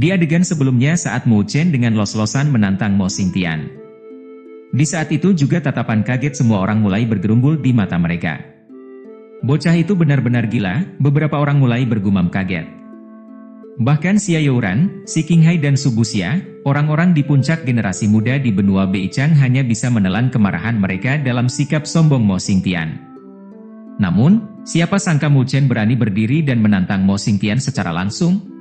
Di adegan sebelumnya saat Mu Chen dengan los-losan menantang Mo Xingtian. Di saat itu juga tatapan kaget semua orang mulai bergerumbul di mata mereka. Bocah itu benar-benar gila, beberapa orang mulai bergumam kaget. Bahkan Xia Youran, Si Qinghai dan Su Buxia, orang-orang di puncak generasi muda di benua Beichang hanya bisa menelan kemarahan mereka dalam sikap sombong Mo Xingtian. Namun, siapa sangka Mu Chen berani berdiri dan menantang Mo Xingtian secara langsung?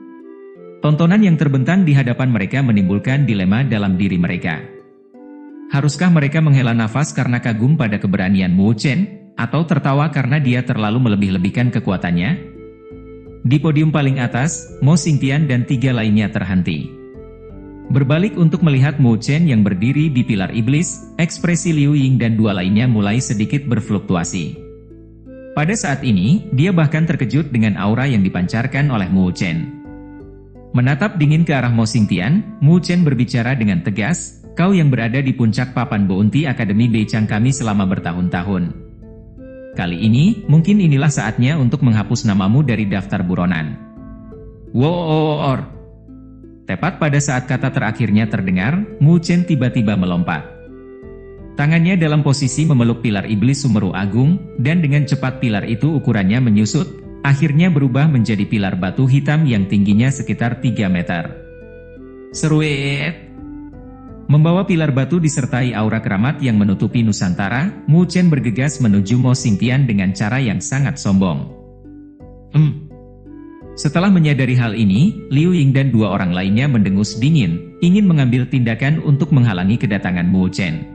Tontonan yang terbentang di hadapan mereka menimbulkan dilema dalam diri mereka. Haruskah mereka menghela nafas karena kagum pada keberanian Mu Chen, atau tertawa karena dia terlalu melebih-lebihkan kekuatannya? Di podium paling atas, Mo Xingtian dan 3 lainnya terhenti. Berbalik untuk melihat Mu Chen yang berdiri di pilar iblis, ekspresi Liu Ying dan 2 lainnya mulai sedikit berfluktuasi. Pada saat ini, dia bahkan terkejut dengan aura yang dipancarkan oleh Mu Chen. Menatap dingin ke arah Mo Xingtian, Mu Chen berbicara dengan tegas, "Kau yang berada di puncak papan Bounty Akademi Beichang kami selama bertahun-tahun. Kali ini, mungkin inilah saatnya untuk menghapus namamu dari daftar buronan." Woor! Tepat pada saat kata terakhirnya terdengar, Mu Chen tiba-tiba melompat. Tangannya dalam posisi memeluk pilar iblis Sumeru Agung, dan dengan cepat pilar itu ukurannya menyusut, akhirnya berubah menjadi pilar batu hitam yang tingginya sekitar 3 meter. Seruet! Membawa pilar batu disertai aura keramat yang menutupi Nusantara, Mu Chen bergegas menuju Mo Xingtian dengan cara yang sangat sombong. Setelah menyadari hal ini, Liu Ying dan 2 orang lainnya mendengus dingin, ingin mengambil tindakan untuk menghalangi kedatangan Mu Chen.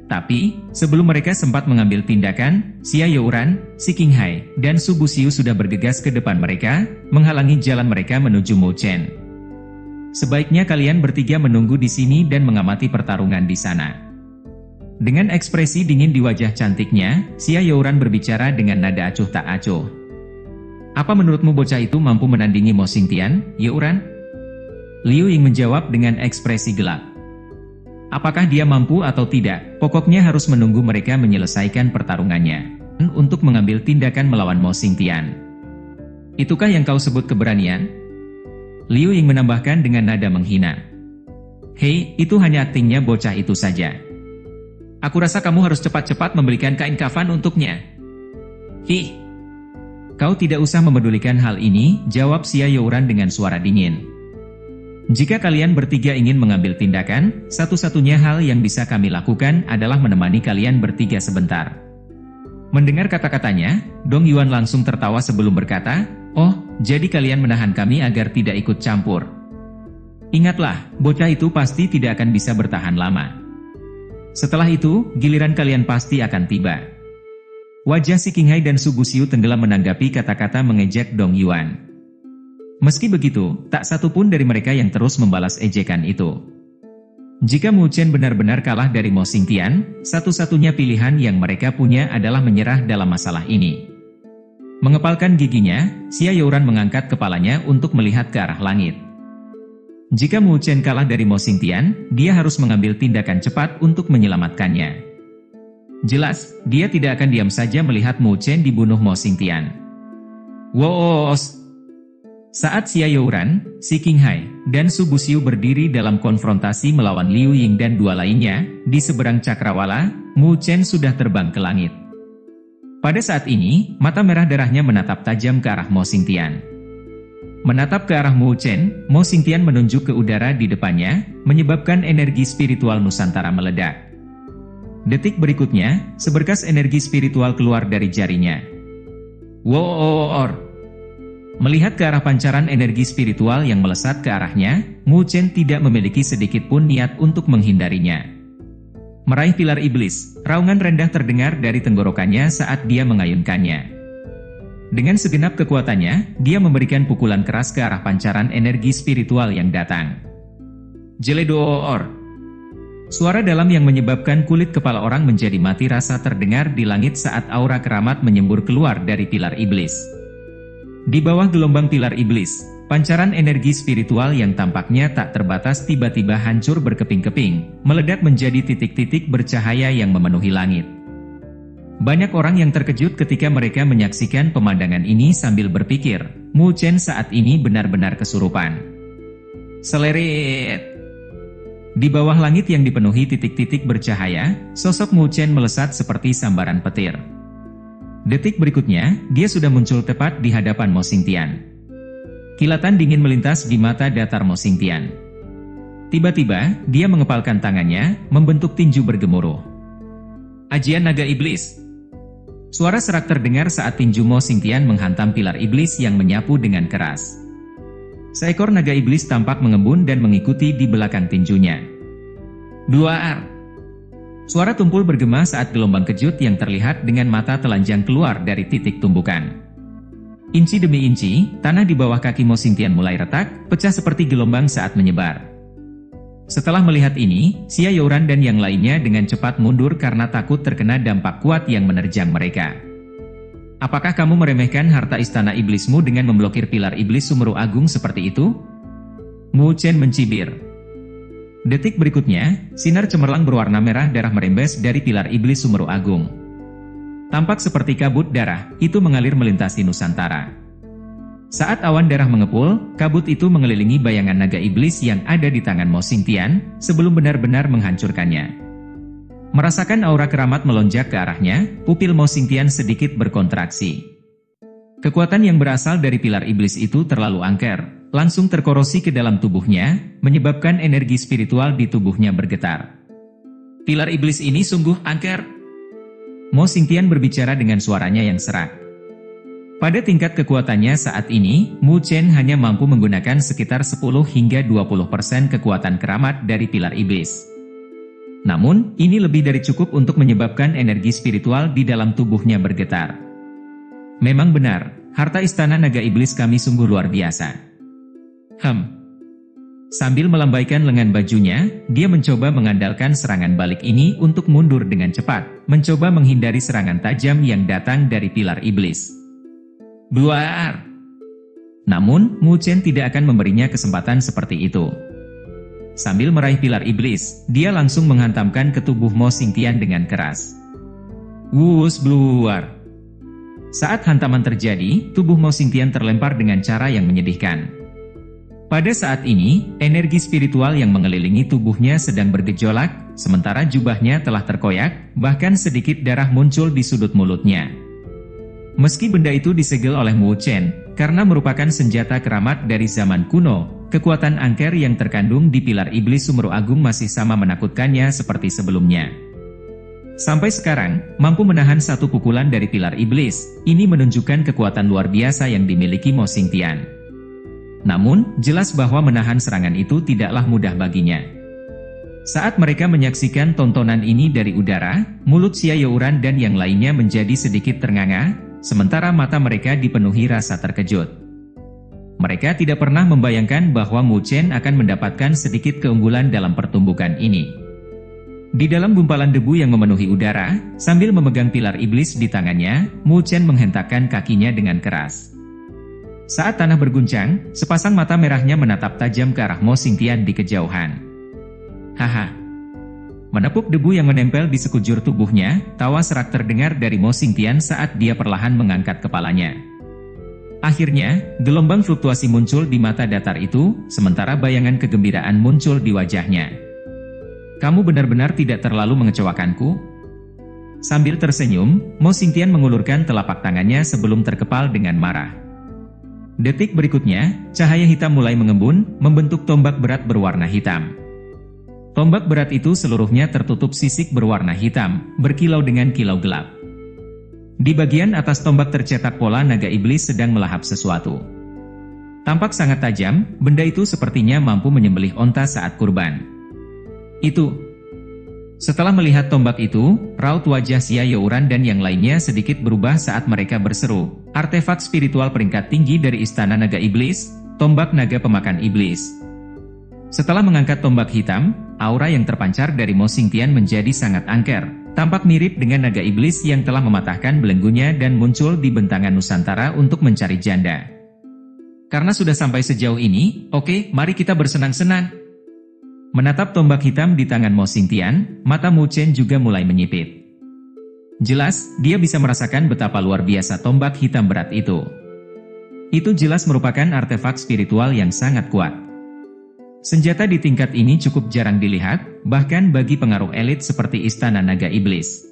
Tapi, sebelum mereka sempat mengambil tindakan, Xia Youran, Si Qinghai, dan Su Buxiu sudah bergegas ke depan mereka, menghalangi jalan mereka menuju Mu Chen. Sebaiknya kalian bertiga menunggu di sini dan mengamati pertarungan di sana. Dengan ekspresi dingin di wajah cantiknya, Xia Youran berbicara dengan nada acuh tak acuh. Apa menurutmu bocah itu mampu menandingi Mo Xingtian, Youran? Liu Ying menjawab dengan ekspresi gelap. Apakah dia mampu atau tidak, pokoknya harus menunggu mereka menyelesaikan pertarungannya, untuk mengambil tindakan melawan Mo Xingtian. Itukah yang kau sebut keberanian? Liu Ying menambahkan dengan nada menghina. Hei, itu hanya aktingnya bocah itu saja. Aku rasa kamu harus cepat-cepat membelikan kain kafan untuknya. Kau tidak usah memedulikan hal ini, jawab Xia Youran dengan suara dingin. Jika kalian bertiga ingin mengambil tindakan, satu-satunya hal yang bisa kami lakukan adalah menemani kalian bertiga sebentar. Mendengar kata-katanya, Dong Yuan langsung tertawa sebelum berkata, "Oh, jadi kalian menahan kami agar tidak ikut campur. Ingatlah, bocah itu pasti tidak akan bisa bertahan lama. Setelah itu, giliran kalian pasti akan tiba." Wajah Si Qinghai dan Su Buxiu tenggelam menanggapi kata-kata mengejek Dong Yuan. Meski begitu, tak satu pun dari mereka yang terus membalas ejekan itu. Jika Mu Chen benar-benar kalah dari Mo Xingtian, satu-satunya pilihan yang mereka punya adalah menyerah dalam masalah ini. Mengepalkan giginya, Xia Youran mengangkat kepalanya untuk melihat ke arah langit. Jika Mu Chen kalah dari Mo Xingtian, dia harus mengambil tindakan cepat untuk menyelamatkannya. Jelas, dia tidak akan diam saja melihat Mu Chen dibunuh Mo Xingtian. Woos! Saat Xia Youran, Si Qinghai, dan Su Buxiu berdiri dalam konfrontasi melawan Liu Ying dan 2 lainnya, di seberang cakrawala, Mu Chen sudah terbang ke langit. Pada saat ini, mata merah darahnya menatap tajam ke arah Mo Xingtian. Menatap ke arah Mu Chen, Mo Xingtian menunjuk ke udara di depannya, menyebabkan energi spiritual Nusantara meledak. Detik berikutnya, seberkas energi spiritual keluar dari jarinya. Woor! Melihat ke arah pancaran energi spiritual yang melesat ke arahnya, Mu Chen tidak memiliki sedikit pun niat untuk menghindarinya. Meraih pilar iblis, raungan rendah terdengar dari tenggorokannya saat dia mengayunkannya. Dengan segenap kekuatannya, dia memberikan pukulan keras ke arah pancaran energi spiritual yang datang. Jeledoor! Suara dalam yang menyebabkan kulit kepala orang menjadi mati rasa terdengar di langit saat aura keramat menyembur keluar dari pilar iblis. Di bawah gelombang pilar iblis, pancaran energi spiritual yang tampaknya tak terbatas tiba-tiba hancur berkeping-keping, meledak menjadi titik-titik bercahaya yang memenuhi langit. Banyak orang yang terkejut ketika mereka menyaksikan pemandangan ini sambil berpikir, Mu Chen saat ini benar-benar kesurupan. Seleret. Di bawah langit yang dipenuhi titik-titik bercahaya, sosok Mu Chen melesat seperti sambaran petir. Detik berikutnya, dia sudah muncul tepat di hadapan Mo Xingtian. Kilatan dingin melintas di mata datar Mo Xingtian. Tiba-tiba, dia mengepalkan tangannya, membentuk tinju bergemuruh. Ajian Naga Iblis. Suara serak terdengar saat tinju Mo Xingtian menghantam pilar iblis yang menyapu dengan keras. Seekor naga iblis tampak mengembun dan mengikuti di belakang tinjunya. Duar! Suara tumpul bergema saat gelombang kejut yang terlihat dengan mata telanjang keluar dari titik tumbukan. Inci demi inci, tanah di bawah kaki Mo Xingtian mulai retak, pecah seperti gelombang saat menyebar. Setelah melihat ini, Xia Youran dan yang lainnya dengan cepat mundur karena takut terkena dampak kuat yang menerjang mereka. Apakah kamu meremehkan harta istana iblismu dengan memblokir pilar iblis Sumeru Agung seperti itu? Mu Chen mencibir. Detik berikutnya, sinar cemerlang berwarna merah darah merembes dari pilar iblis Sumeru Agung. Tampak seperti kabut darah, itu mengalir melintasi Nusantara. Saat awan darah mengepul, kabut itu mengelilingi bayangan naga iblis yang ada di tangan Mo Xingtian, sebelum benar-benar menghancurkannya. Merasakan aura keramat melonjak ke arahnya, pupil Mo Xingtian sedikit berkontraksi. Kekuatan yang berasal dari pilar iblis itu terlalu angker, langsung terkorosi ke dalam tubuhnya, menyebabkan energi spiritual di tubuhnya bergetar. Pilar iblis ini sungguh angker. Mo Xingtian berbicara dengan suaranya yang serak. Pada tingkat kekuatannya saat ini, Mu Chen hanya mampu menggunakan sekitar 10 hingga 20% kekuatan keramat dari pilar iblis. Namun, ini lebih dari cukup untuk menyebabkan energi spiritual di dalam tubuhnya bergetar. Memang benar, harta istana naga iblis kami sungguh luar biasa. Sambil melambaikan lengan bajunya, dia mencoba mengandalkan serangan balik ini untuk mundur dengan cepat, mencoba menghindari serangan tajam yang datang dari pilar iblis. Duar! Namun, Mu Chen tidak akan memberinya kesempatan seperti itu. Sambil meraih pilar iblis, dia langsung menghantamkan ke tubuh Mo Xingtian dengan keras. Wus bluar! Saat hantaman terjadi, tubuh Mo Xingtian terlempar dengan cara yang menyedihkan. Pada saat ini, energi spiritual yang mengelilingi tubuhnya sedang bergejolak, sementara jubahnya telah terkoyak, bahkan sedikit darah muncul di sudut mulutnya. Meski benda itu disegel oleh Mu Chen, karena merupakan senjata keramat dari zaman kuno, kekuatan angker yang terkandung di pilar iblis Sumeru Agung masih sama menakutkannya seperti sebelumnya. Sampai sekarang, mampu menahan satu pukulan dari pilar iblis, ini menunjukkan kekuatan luar biasa yang dimiliki Mo Xingtian. Namun, jelas bahwa menahan serangan itu tidaklah mudah baginya. Saat mereka menyaksikan tontonan ini dari udara, mulut Xia Youran dan yang lainnya menjadi sedikit ternganga, sementara mata mereka dipenuhi rasa terkejut. Mereka tidak pernah membayangkan bahwa Mu Chen akan mendapatkan sedikit keunggulan dalam pertumbukan ini. Di dalam gumpalan debu yang memenuhi udara, sambil memegang pilar iblis di tangannya, Mu Chen menghentakkan kakinya dengan keras. Saat tanah berguncang, sepasang mata merahnya menatap tajam ke arah Mo Xingtian di kejauhan. Haha. Menepuk debu yang menempel di sekujur tubuhnya, tawa serak terdengar dari Mo Xingtian saat dia perlahan mengangkat kepalanya. Akhirnya, gelombang fluktuasi muncul di mata datar itu, sementara bayangan kegembiraan muncul di wajahnya. Kamu benar-benar tidak terlalu mengecewakanku? Sambil tersenyum, Mo Xingtian mengulurkan telapak tangannya sebelum terkepal dengan marah. Detik berikutnya, cahaya hitam mulai mengembun, membentuk tombak berat berwarna hitam. Tombak berat itu seluruhnya tertutup sisik berwarna hitam, berkilau dengan kilau gelap. Di bagian atas tombak tercetak pola naga iblis sedang melahap sesuatu. Tampak sangat tajam, benda itu sepertinya mampu menyembelih onta saat kurban. Itu. Setelah melihat tombak itu, raut wajah Xia Youran dan yang lainnya sedikit berubah saat mereka berseru, artefak spiritual peringkat tinggi dari istana naga iblis, tombak naga pemakan iblis. Setelah mengangkat tombak hitam, aura yang terpancar dari Mo Xingtian menjadi sangat angker, tampak mirip dengan naga iblis yang telah mematahkan belenggunya dan muncul di bentangan Nusantara untuk mencari janda. Karena sudah sampai sejauh ini, oke, mari kita bersenang-senang. Menatap tombak hitam di tangan Mo Xingtian, mata Mu Chen juga mulai menyipit. Jelas, dia bisa merasakan betapa luar biasa tombak hitam berat itu. Itu jelas merupakan artefak spiritual yang sangat kuat. Senjata di tingkat ini cukup jarang dilihat, bahkan bagi pengaruh elit seperti Istana Naga Iblis.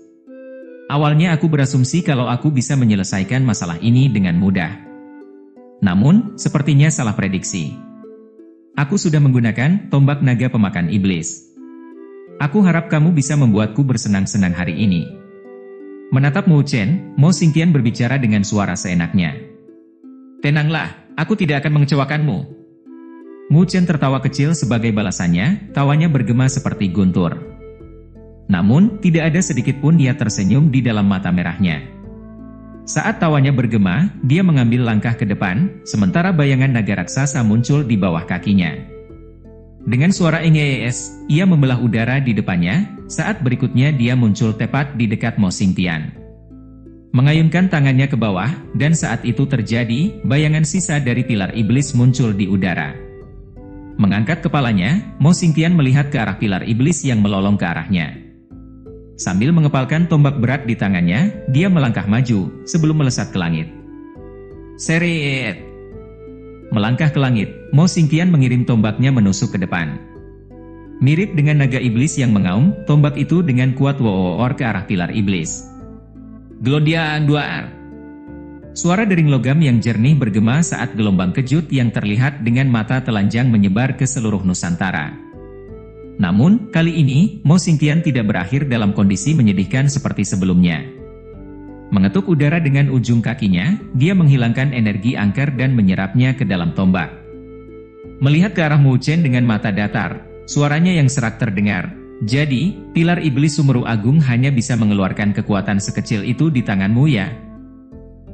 Awalnya aku berasumsi kalau aku bisa menyelesaikan masalah ini dengan mudah. Namun, sepertinya salah prediksi. Aku sudah menggunakan tombak naga pemakan iblis. Aku harap kamu bisa membuatku bersenang-senang hari ini. Menatap Mu Chen, Mo Xingtian berbicara dengan suara seenaknya. Tenanglah, aku tidak akan mengecewakanmu. Mu Chen tertawa kecil sebagai balasannya, tawanya bergema seperti guntur. Namun, tidak ada sedikit pun dia tersenyum di dalam mata merahnya. Saat tawanya bergema, dia mengambil langkah ke depan, sementara bayangan naga raksasa muncul di bawah kakinya. Dengan suara engees, ia membelah udara di depannya, saat berikutnya dia muncul tepat di dekat Mo Xingtian. Mengayunkan tangannya ke bawah, dan saat itu terjadi, bayangan sisa dari pilar iblis muncul di udara. Mengangkat kepalanya, Mo Xingtian melihat ke arah pilar iblis yang melolong ke arahnya. Sambil mengepalkan tombak berat di tangannya, dia melangkah maju, sebelum melesat ke langit. Seret! Melangkah ke langit, Mo Xingtian mengirim tombaknya menusuk ke depan. Mirip dengan naga iblis yang mengaum, tombak itu dengan kuat woor ke arah pilar iblis. Glodian Duar! Suara dering logam yang jernih bergema saat gelombang kejut yang terlihat dengan mata telanjang menyebar ke seluruh Nusantara. Namun, kali ini, Mo Xingtian tidak berakhir dalam kondisi menyedihkan seperti sebelumnya. Mengetuk udara dengan ujung kakinya, dia menghilangkan energi angker dan menyerapnya ke dalam tombak. Melihat ke arah Mu Chen dengan mata datar, suaranya yang serak terdengar. Jadi, pilar iblis Sumeru Agung hanya bisa mengeluarkan kekuatan sekecil itu di tanganmu ya?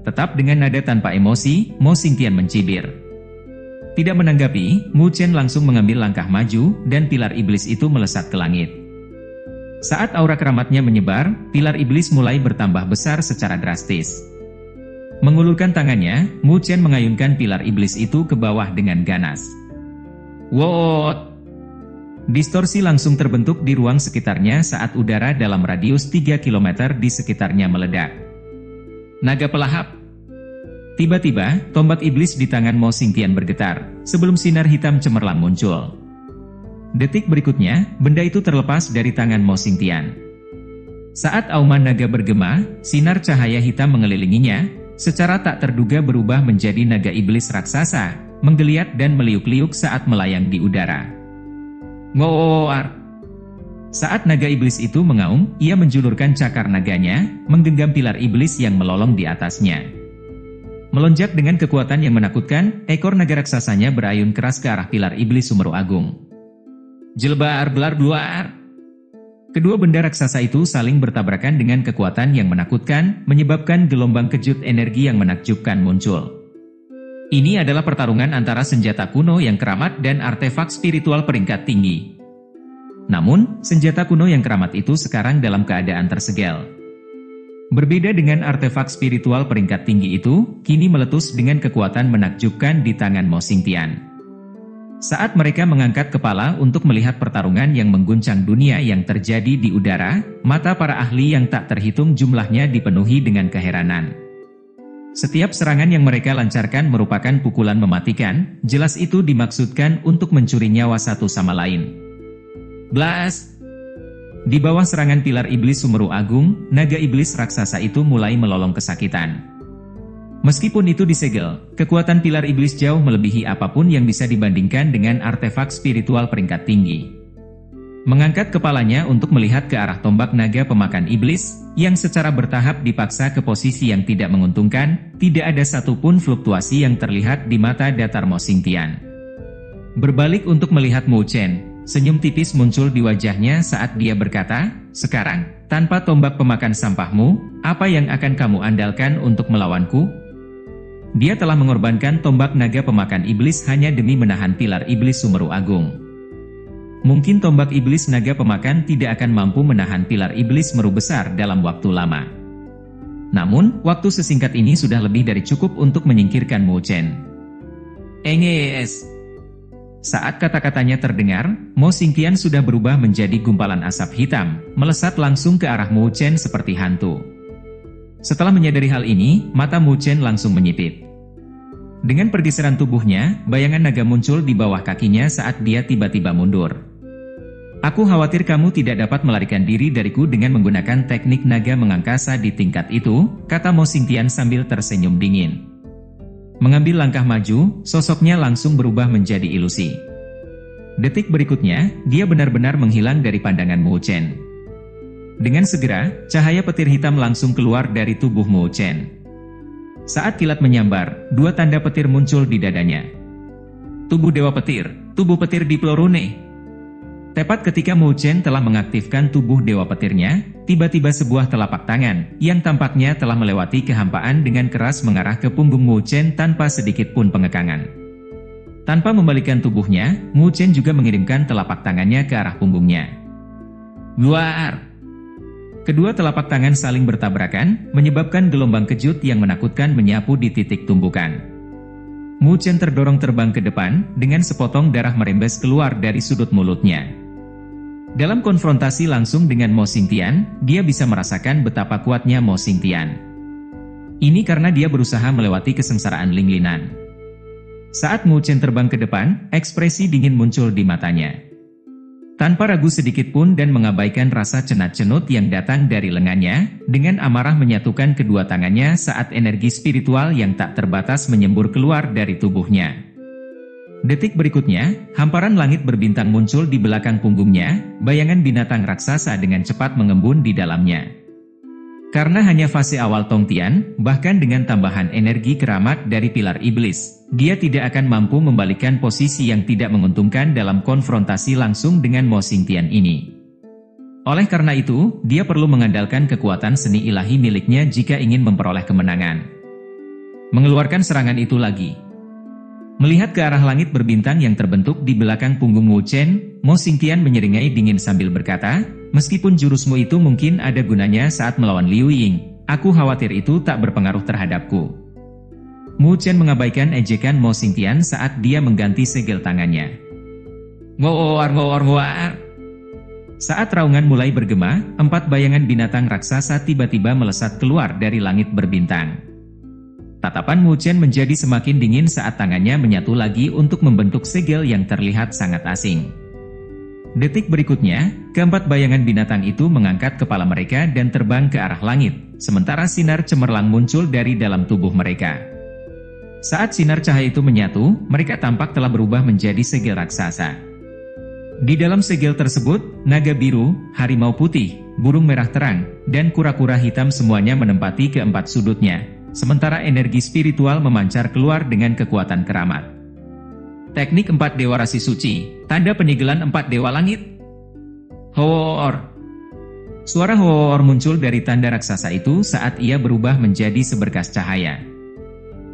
Tetap dengan nada tanpa emosi, Mo Xingtian mencibir. Tidak menanggapi, Mu Chen langsung mengambil langkah maju, dan pilar iblis itu melesat ke langit. Saat aura keramatnya menyebar, pilar iblis mulai bertambah besar secara drastis. Mengulurkan tangannya, Mu Chen mengayunkan pilar iblis itu ke bawah dengan ganas. What? Distorsi langsung terbentuk di ruang sekitarnya saat udara dalam radius 3 km di sekitarnya meledak. Naga pelahap. Tiba-tiba, tombak iblis di tangan Mo Xingtian bergetar, sebelum sinar hitam cemerlang muncul. Detik berikutnya, benda itu terlepas dari tangan Mo Xingtian. Saat auman naga bergema, sinar cahaya hitam mengelilinginya, secara tak terduga berubah menjadi naga iblis raksasa, menggeliat dan meliuk-liuk saat melayang di udara. Ngoar! Saat naga iblis itu mengaum, ia menjulurkan cakar naganya, menggenggam pilar iblis yang melolong di atasnya. Melonjak dengan kekuatan yang menakutkan, ekor naga raksasanya berayun keras ke arah pilar iblis Sumeru Agung. Jelbar belar duar! Kedua benda raksasa itu saling bertabrakan dengan kekuatan yang menakutkan, menyebabkan gelombang kejut energi yang menakjubkan muncul. Ini adalah pertarungan antara senjata kuno yang keramat dan artefak spiritual peringkat tinggi. Namun, senjata kuno yang keramat itu sekarang dalam keadaan tersegel. Berbeda dengan artefak spiritual peringkat tinggi itu, kini meletus dengan kekuatan menakjubkan di tangan Mo Xingtian. Saat mereka mengangkat kepala untuk melihat pertarungan yang mengguncang dunia yang terjadi di udara, mata para ahli yang tak terhitung jumlahnya dipenuhi dengan keheranan. Setiap serangan yang mereka lancarkan merupakan pukulan mematikan, jelas itu dimaksudkan untuk mencuri nyawa satu sama lain. Blas! Di bawah serangan pilar iblis Sumeru Agung, naga iblis raksasa itu mulai melolong kesakitan. Meskipun itu disegel, kekuatan pilar iblis jauh melebihi apapun yang bisa dibandingkan dengan artefak spiritual peringkat tinggi. Mengangkat kepalanya untuk melihat ke arah tombak naga pemakan iblis, yang secara bertahap dipaksa ke posisi yang tidak menguntungkan, tidak ada satupun fluktuasi yang terlihat di mata datar Mo Xingtian. Berbalik untuk melihat Mu Chen, senyum tipis muncul di wajahnya saat dia berkata, "Sekarang, tanpa tombak pemakan sampahmu, apa yang akan kamu andalkan untuk melawanku?" Dia telah mengorbankan tombak naga pemakan iblis hanya demi menahan pilar iblis Sumeru Agung. Mungkin tombak iblis naga pemakan tidak akan mampu menahan pilar iblis Meru besar dalam waktu lama. Namun, waktu sesingkat ini sudah lebih dari cukup untuk menyingkirkan Mu Chen. Engees! Saat kata-katanya terdengar, Mo Xingtian sudah berubah menjadi gumpalan asap hitam, melesat langsung ke arah Mu Chen seperti hantu. Setelah menyadari hal ini, mata Mu Chen langsung menyipit. Dengan pergeseran tubuhnya, bayangan naga muncul di bawah kakinya saat dia tiba-tiba mundur. Aku khawatir kamu tidak dapat melarikan diri dariku dengan menggunakan teknik naga mengangkasa di tingkat itu, kata Mo Xingtian sambil tersenyum dingin. Mengambil langkah maju, sosoknya langsung berubah menjadi ilusi. Detik berikutnya, dia benar-benar menghilang dari pandangan Mo Chen. Dengan segera, cahaya petir hitam langsung keluar dari tubuh Mo Chen. Saat kilat menyambar, dua tanda petir muncul di dadanya. Tubuh Dewa Petir, tubuh petir Diplorune. Tepat ketika Mo Chen telah mengaktifkan tubuh Dewa Petirnya, tiba-tiba sebuah telapak tangan, yang tampaknya telah melewati kehampaan dengan keras mengarah ke punggung Mo Chen tanpa sedikit pun pengekangan. Tanpa membalikkan tubuhnya, Mo Chen juga mengirimkan telapak tangannya ke arah punggungnya. Luar! Kedua telapak tangan saling bertabrakan, menyebabkan gelombang kejut yang menakutkan menyapu di titik tumbukan. Mo Chen terdorong terbang ke depan, dengan sepotong darah merembes keluar dari sudut mulutnya. Dalam konfrontasi langsung dengan Mo Xingtian, dia bisa merasakan betapa kuatnya Mo Xingtian. Ini karena dia berusaha melewati kesengsaraan Ling Linan. Saat Mo Chen terbang ke depan, ekspresi dingin muncul di matanya. Tanpa ragu sedikit pun dan mengabaikan rasa cenat-cenut yang datang dari lengannya, dengan amarah menyatukan kedua tangannya saat energi spiritual yang tak terbatas menyembur keluar dari tubuhnya. Detik berikutnya, hamparan langit berbintang muncul di belakang punggungnya, bayangan binatang raksasa dengan cepat mengembun di dalamnya. Karena hanya fase awal Tongtian, bahkan dengan tambahan energi keramat dari pilar iblis, dia tidak akan mampu membalikkan posisi yang tidak menguntungkan dalam konfrontasi langsung dengan Mo Xingtian ini. Oleh karena itu, dia perlu mengandalkan kekuatan seni ilahi miliknya jika ingin memperoleh kemenangan. Mengeluarkan serangan itu lagi. Melihat ke arah langit berbintang yang terbentuk di belakang punggung Mo Chen, Mo Xingtian menyeringai dingin sambil berkata, meskipun jurusmu itu mungkin ada gunanya saat melawan Liu Ying, aku khawatir itu tak berpengaruh terhadapku. Mo Chen mengabaikan ejekan Mo Xingtian saat dia mengganti segel tangannya. Ngoar. Saat raungan mulai bergema, 4 bayangan binatang raksasa tiba-tiba melesat keluar dari langit berbintang. Tatapan Mo Chen menjadi semakin dingin saat tangannya menyatu lagi untuk membentuk segel yang terlihat sangat asing. Detik berikutnya, keempat bayangan binatang itu mengangkat kepala mereka dan terbang ke arah langit, sementara sinar cemerlang muncul dari dalam tubuh mereka. Saat sinar cahaya itu menyatu, mereka tampak telah berubah menjadi segel raksasa. Di dalam segel tersebut, naga biru, harimau putih, burung merah terang, dan kura-kura hitam semuanya menempati keempat sudutnya, sementara energi spiritual memancar keluar dengan kekuatan keramat. Teknik 4 Dewa Rasi Suci, tanda penyegelan 4 Dewa Langit. Hoor. Suara hoor muncul dari tanda raksasa itu saat ia berubah menjadi seberkas cahaya.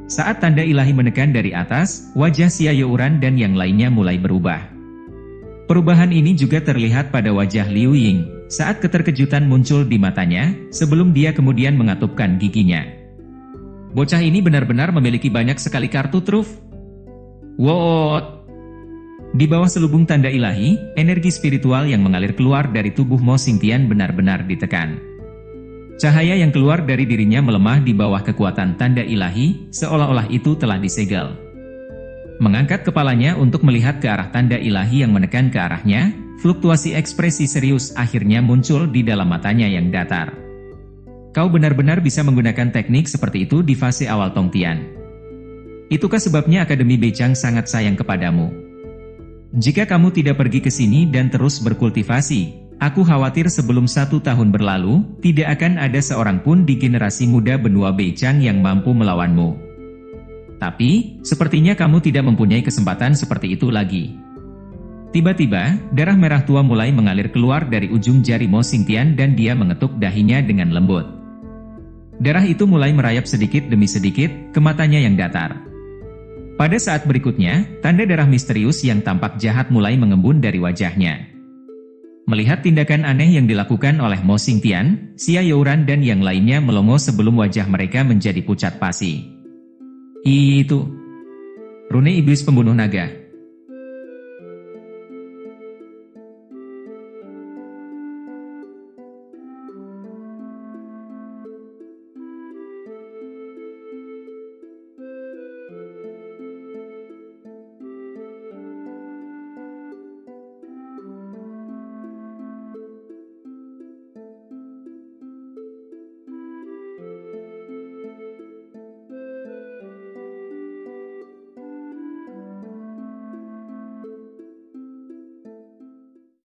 Saat tanda ilahi menekan dari atas, wajah Xia Youran dan yang lainnya mulai berubah. Perubahan ini juga terlihat pada wajah Liu Ying, saat keterkejutan muncul di matanya, sebelum dia kemudian mengatupkan giginya. Bocah ini benar-benar memiliki banyak sekali kartu truf. What? Di bawah selubung tanda ilahi, energi spiritual yang mengalir keluar dari tubuh Mo Xingtian benar-benar ditekan. Cahaya yang keluar dari dirinya melemah di bawah kekuatan tanda ilahi, seolah-olah itu telah disegel. Mengangkat kepalanya untuk melihat ke arah tanda ilahi yang menekan ke arahnya, fluktuasi ekspresi serius akhirnya muncul di dalam matanya yang datar. Kau benar-benar bisa menggunakan teknik seperti itu di fase awal Tongtian. Itukah sebabnya Akademi Beichang sangat sayang kepadamu? Jika kamu tidak pergi ke sini dan terus berkultivasi, aku khawatir sebelum 1 tahun berlalu, tidak akan ada seorang pun di generasi muda benua Beichang yang mampu melawanmu. Tapi, sepertinya kamu tidak mempunyai kesempatan seperti itu lagi. Tiba-tiba, darah merah tua mulai mengalir keluar dari ujung jari Mo Xingtian dan dia mengetuk dahinya dengan lembut. Darah itu mulai merayap sedikit demi sedikit ke matanya yang datar. Pada saat berikutnya, tanda darah misterius yang tampak jahat mulai mengembun dari wajahnya. Melihat tindakan aneh yang dilakukan oleh Mo Xingtian, Xia Youran dan yang lainnya melongo sebelum wajah mereka menjadi pucat pasi. Itu rune iblis pembunuh naga.